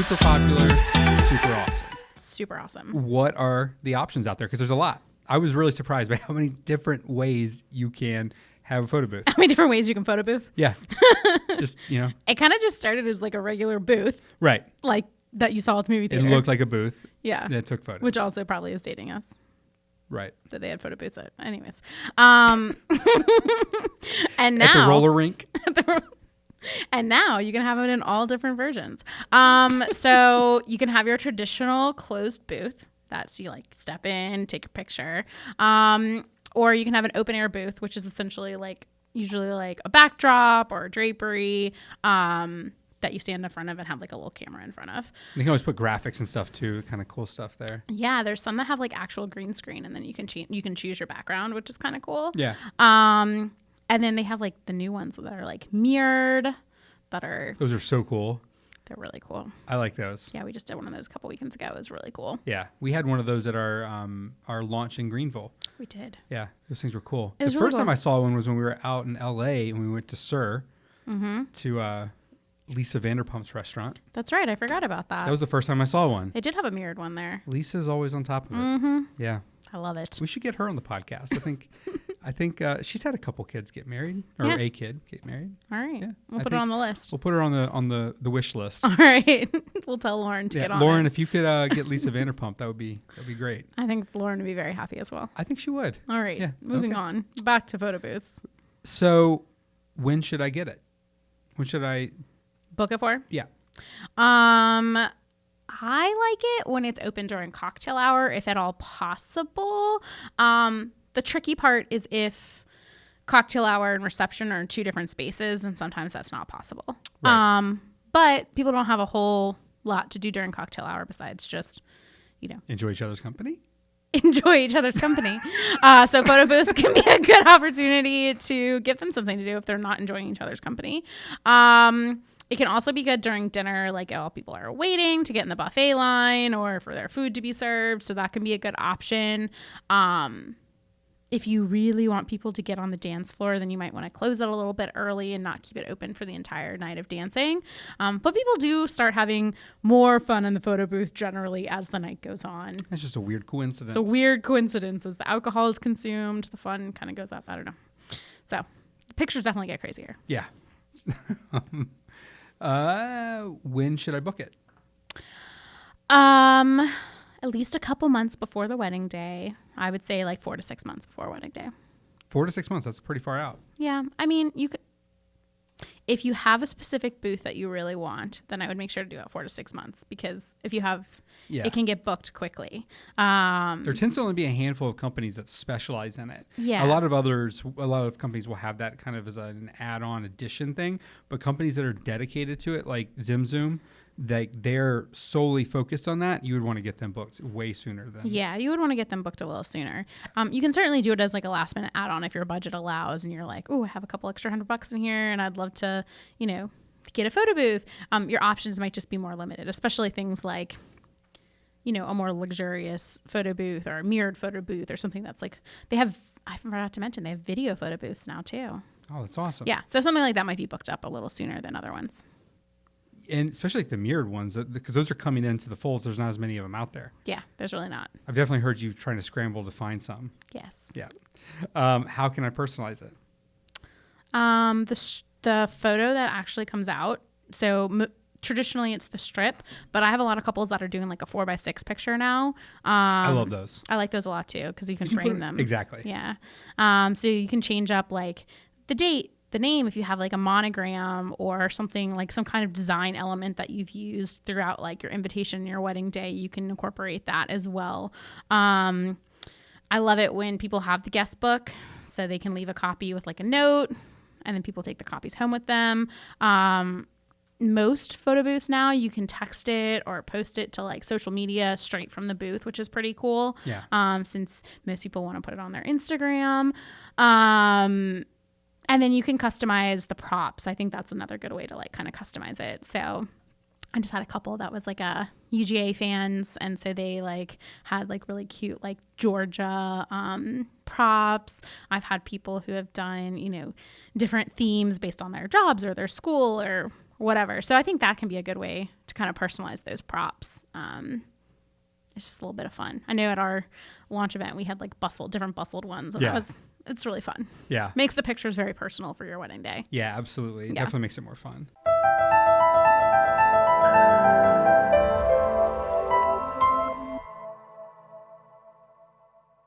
super popular, super awesome. Super awesome. What are the options out there? Because there's a lot. I was really surprised by how many different ways you can have a photo booth. How many different ways you can photo booth? Yeah. Just, It kind of just started as like a regular booth. Right. Like that you saw at the movie theater. It looked like a booth. Yeah. That took photos. Which also probably is dating us. Right. That they had photo booths at. Anyways. And now. At the roller rink. And now you can have it in all different versions. So you can have your traditional closed booth. That's you like step in, take a picture. Or you can have an open air booth, which is essentially like usually like a backdrop or a drapery that you stand in front of and have like a little camera in front of. You can always put graphics and stuff too. Kind of cool stuff there. Yeah, there's some that have like actual green screen, and then you can choose your background, which is kind of cool. Yeah. And then they have like the new ones that are like mirrored. Those are so cool. They're really cool. I like those. Yeah, we just did one of those a couple weekends ago. It was really cool. Yeah, we had one of those at our launch in Greenville. We did. Yeah, those things were cool. The first time I saw one was when we were out in LA and we went to SUR to Lisa Vanderpump's restaurant. That's right. I forgot about that. That was the first time I saw one. They did have a mirrored one there. Lisa's always on top of it. Yeah. I love it. We should get her on the podcast. I think she's had a couple kids get married, or a kid get married. All right. Yeah, We'll put it on the list. We'll put her on the wish list. All right. We'll tell Lauren to get on Lauren, it. if you could get Lisa Vanderpump, that'd be great. I think Lauren would be very happy as well. I think she would. All right. Yeah. Moving on. Back to photo booths. So when should I get it? When should I book it for? Yeah. I like it when it's open during cocktail hour, if at all possible. The tricky part is if cocktail hour and reception are in two different spaces, then sometimes that's not possible. Right. But people don't have a whole lot to do during cocktail hour besides just, enjoy each other's company. Enjoy each other's company. So photo booths can be a good opportunity to give them something to do if they're not enjoying each other's company. It can also be good during dinner, like all people are waiting to get in the buffet line or for their food to be served. So that can be a good option. If you really want people to get on the dance floor, then you might want to close it a little bit early and not keep it open for the entire night of dancing. But people do start having more fun in the photo booth generally as the night goes on. That's just a weird coincidence. It's a weird coincidence. As the alcohol is consumed, the fun kind of goes up. I don't know. So the pictures definitely get crazier. Yeah. When should I book it? At least a couple months before the wedding day. I would say like 4 to 6 months before wedding day. 4 to 6 months. That's pretty far out. Yeah. I mean, you could, if you have a specific booth that you really want, then I would make sure to do it 4 to 6 months, because if you have, it can get booked quickly. There tends to only be a handful of companies that specialize in it. Yeah. A lot of companies will have that kind of as an add-on addition thing, but companies that are dedicated to it, like Zoom, they're solely focused on that. You would want to get them booked way sooner than. Yeah, you would want to get them booked a little sooner. You can certainly do it as like a last minute add-on if your budget allows and you're like, oh, I have a couple extra $100 in here and I'd love to, get a photo booth. Your options might just be more limited, especially things like, a more luxurious photo booth or a mirrored photo booth or something that's like, I forgot to mention, they have video photo booths now too. Oh, that's awesome. Yeah, so something like that might be booked up a little sooner than other ones. And especially like the mirrored ones, because those are coming into the fold. There's not as many of them out there. Yeah, there's really not. I've definitely heard you trying to scramble to find some. Yes. Yeah. How can I personalize it? The photo that actually comes out. So traditionally it's the strip, but I have a lot of couples that are doing like a 4x6 picture now. I love those. I like those a lot too, because you can frame them. Exactly. Yeah. So you can change up like the date, the name, if you have like a monogram or something like some kind of design element that you've used throughout like your invitation, your wedding day, you can incorporate that as well. I love it when people have the guest book, so they can leave a copy with like a note, and then people take the copies home with them. Most photo booths now, you can text it or post it to like social media straight from the booth, which is pretty cool. Yeah. Since most people want to put it on their Instagram. And then you can customize the props. I think that's another good way to like kind of customize it. So I just had a couple that was like a UGA fans. And so they like had like really cute like Georgia props. I've had people who have done, different themes based on their jobs or their school or whatever. So I think that can be a good way to kind of personalize those props. It's just a little bit of fun. I know at our launch event we had like different Bustld ones, and it's really fun. Yeah. Makes the pictures very personal for your wedding day. Yeah, absolutely. It definitely makes it more fun.